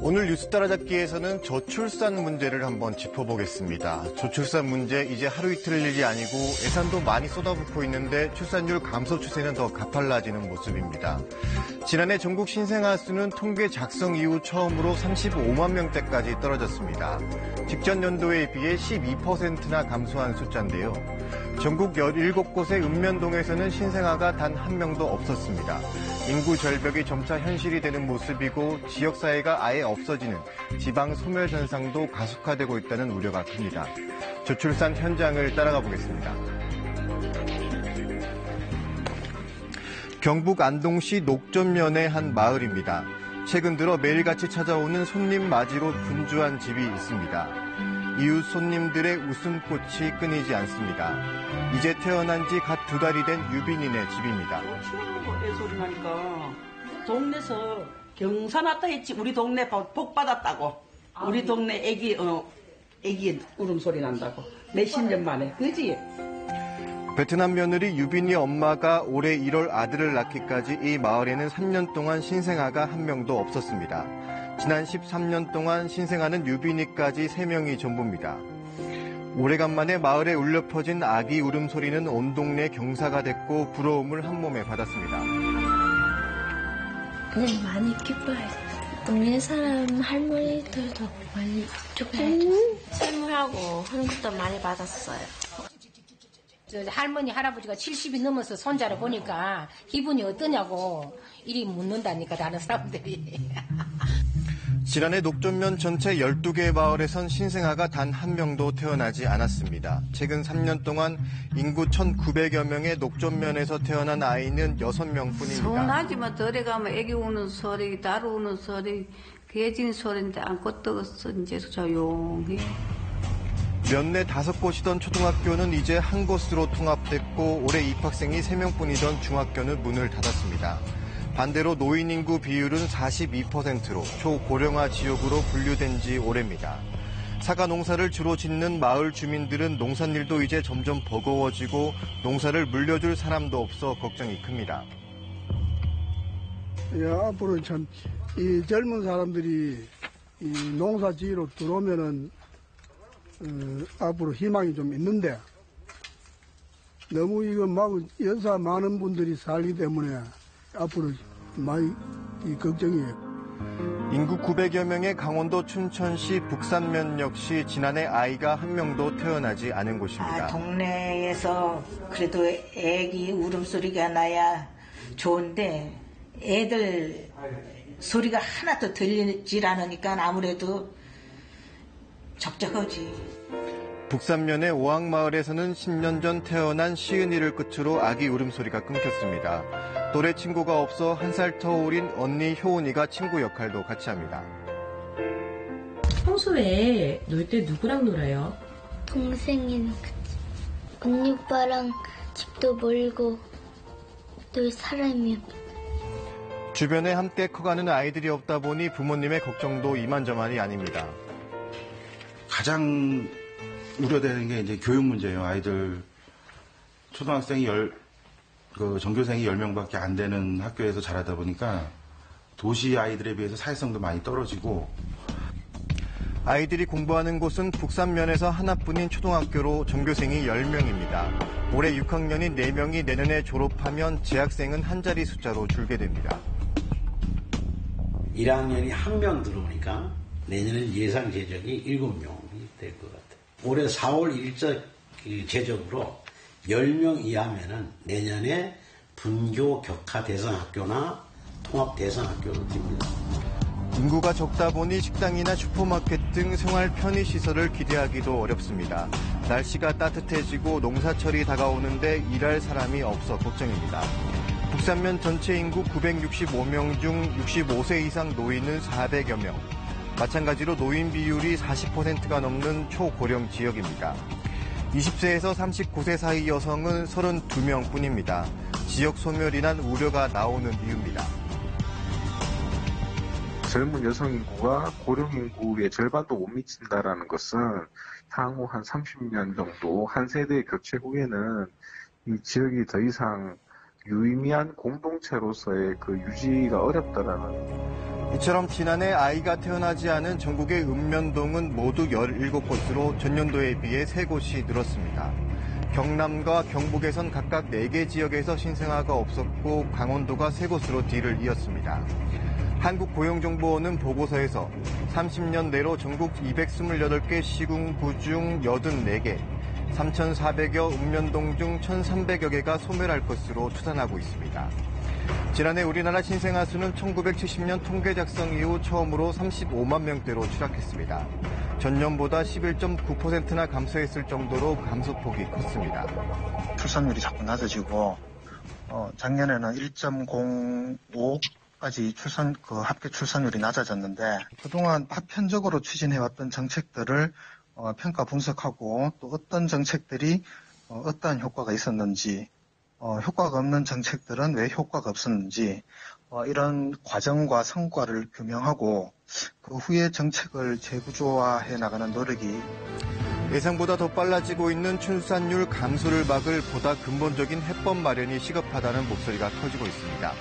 오늘 뉴스 따라잡기에서는 저출산 문제를 한번 짚어보겠습니다. 저출산 문제 이제 하루 이틀 일이 아니고 예산도 많이 쏟아붓고 있는데 출산율 감소 추세는 더 가팔라지는 모습입니다. 지난해 전국 신생아 수는 통계 작성 이후 처음으로 35만 명대까지 떨어졌습니다. 직전 연도에 비해 12%나 감소한 숫자인데요. 전국 17곳의 읍면동에서는 신생아가 단 한 명도 없었습니다. 인구 절벽이 점차 현실이 되는 모습이고 지역사회가 아예 없어지는 지방 소멸 현상도 가속화되고 있다는 우려가 큽니다. 저출산 현장을 따라가 보겠습니다. 경북 안동시 녹전면의 한 마을입니다. 최근 들어 매일같이 찾아오는 손님 맞이로 분주한 집이 있습니다. 이웃 손님들의 웃음꽃이 끊이지 않습니다. 이제 태어난 지 갓 2달이 된 유빈이네 집입니다. 소리 나니까 동네에서 경사 났다 했지. 우리 동네 복 받았다고. 우리 동네 애기 울음소리 난다고. 몇십 년 만에. 그지? 베트남 며느리 유빈이 엄마가 올해 1월 아들을 낳기까지 이 마을에는 3년 동안 신생아가 한 명도 없었습니다. 지난 13년 동안 신생아는 유빈이까지 3명이 전부입니다. 오래간만에 마을에 울려 퍼진 아기 울음소리는 온 동네 경사가 됐고 부러움을 한몸에 받았습니다. 네, 많이 기뻐해요. 동네 사람 할머니들도 많이 축하해줬어요. 선물하고 하는 것도 많이 받았어요. 할머니, 할아버지가 70이 넘어서 손자를 보니까 기분이 어떠냐고 이리 묻는다니까, 다른 사람들이. 지난해 녹전면 전체 12개 마을에선 신생아가 단 한 명도 태어나지 않았습니다. 최근 3년 동안 인구 1,900여 명의 녹전면에서 태어난 아이는 6명뿐입니다. 서운하지만 덜에 가면 애기 우는 소리, 달 우는 소리, 개진 소리인데 아무것도 없어. 이제 조용히. 면내 5곳이던 초등학교는 이제 한 곳으로 통합됐고 올해 입학생이 3명뿐이던 중학교는 문을 닫았습니다. 반대로 노인 인구 비율은 42%로 초고령화 지역으로 분류된 지 오래입니다. 사과 농사를 주로 짓는 마을 주민들은 농산일도 이제 점점 버거워지고 농사를 물려줄 사람도 없어 걱정이 큽니다. 예, 앞으로 참 이 젊은 사람들이 이 농사 지으러 들어오면은 앞으로 희망이 좀 있는데 너무 이거 막 연사 많은 분들이 살기 때문에 앞으로 많이 걱정이에요. 인구 900여 명의 강원도 춘천시 북산면 역시 지난해 아이가 한 명도 태어나지 않은 곳입니다. 동네에서 그래도 애기 울음소리가 나야 좋은데 애들 소리가 하나도 들리질 않으니까 아무래도 적적하지. 북산면의 오악마을에서는 10년 전 태어난 시은이를 끝으로 아기 울음소리가 끊겼습니다. 또래 친구가 없어 1살 터울인 언니 효은이가 친구 역할도 같이 합니다. 평소에 놀 때 누구랑 놀아요? 동생이랑 같이. 언니 오빠랑 집도 멀고 늘 사람이 없어. 주변에 함께 커가는 아이들이 없다 보니 부모님의 걱정도 이만저만이 아닙니다. 가장 우려되는 게 이제 교육 문제예요. 아이들 초등학생이 전교생이 10명밖에 안 되는 학교에서 자라다 보니까 도시 아이들에 비해서 사회성도 많이 떨어지고. 아이들이 공부하는 곳은 북산면에서 하나뿐인 초등학교로 전교생이 10명입니다. 올해 6학년인 4명이 내년에 졸업하면 재학생은 한 자리 숫자로 줄게 됩니다. 1학년이 1명 들어오니까 내년엔 예상 재적이 7명이 될 것 같아요. 올해 4월 1일 재적으로 10명 이하면은 내년에 분교 격화 대상 학교나 통합 대상 학교로 됩니다. 인구가 적다 보니 식당이나 슈퍼마켓 등 생활 편의 시설을 기대하기도 어렵습니다. 날씨가 따뜻해지고 농사철이 다가오는데 일할 사람이 없어 걱정입니다. 북산면 전체 인구 965명 중 65세 이상 노인은 400여 명. 마찬가지로 노인 비율이 40%가 넘는 초고령 지역입니다. 20세에서 39세 사이 여성은 32명뿐입니다. 지역 소멸이란 우려가 나오는 이유입니다. 젊은 여성 인구가 고령 인구의 절반도 못 미친다라는 것은 향후 한 30년 정도 한 세대 교체 후에는 이 지역이 더 이상 유의미한 공동체로서의 그 유지가 어렵다라는. 이처럼 지난해 아이가 태어나지 않은 전국의 읍면동은 모두 17곳으로 전년도에 비해 3곳이 늘었습니다. 경남과 경북에선 각각 4개 지역에서 신생아가 없었고 강원도가 3곳으로 뒤를 이었습니다. 한국고용정보원은 보고서에서 30년 내로 전국 228개 시군구 중 84개, 3,400여 읍면동 중 1,300여 개가 소멸할 것으로 추산하고 있습니다. 지난해 우리나라 신생아 수는 1970년 통계 작성 이후 처음으로 35만 명대로 추락했습니다. 전년보다 11.9%나 감소했을 정도로 감소폭이 컸습니다. 출산율이 자꾸 낮아지고 작년에는 1.05까지 합계 출산율이 낮아졌는데 그동안 파편적으로 추진해왔던 정책들을 평가 분석하고 또 어떤 정책들이 어떠한 효과가 있었는지 효과가 없는 정책들은 왜 효과가 없었는지 이런 과정과 성과를 규명하고 그 후에 정책을 재구조화해 나가는 노력이 예상보다 더 빨라지고 있는 출산율 감소를 막을 보다 근본적인 해법 마련이 시급하다는 목소리가 커지고 있습니다.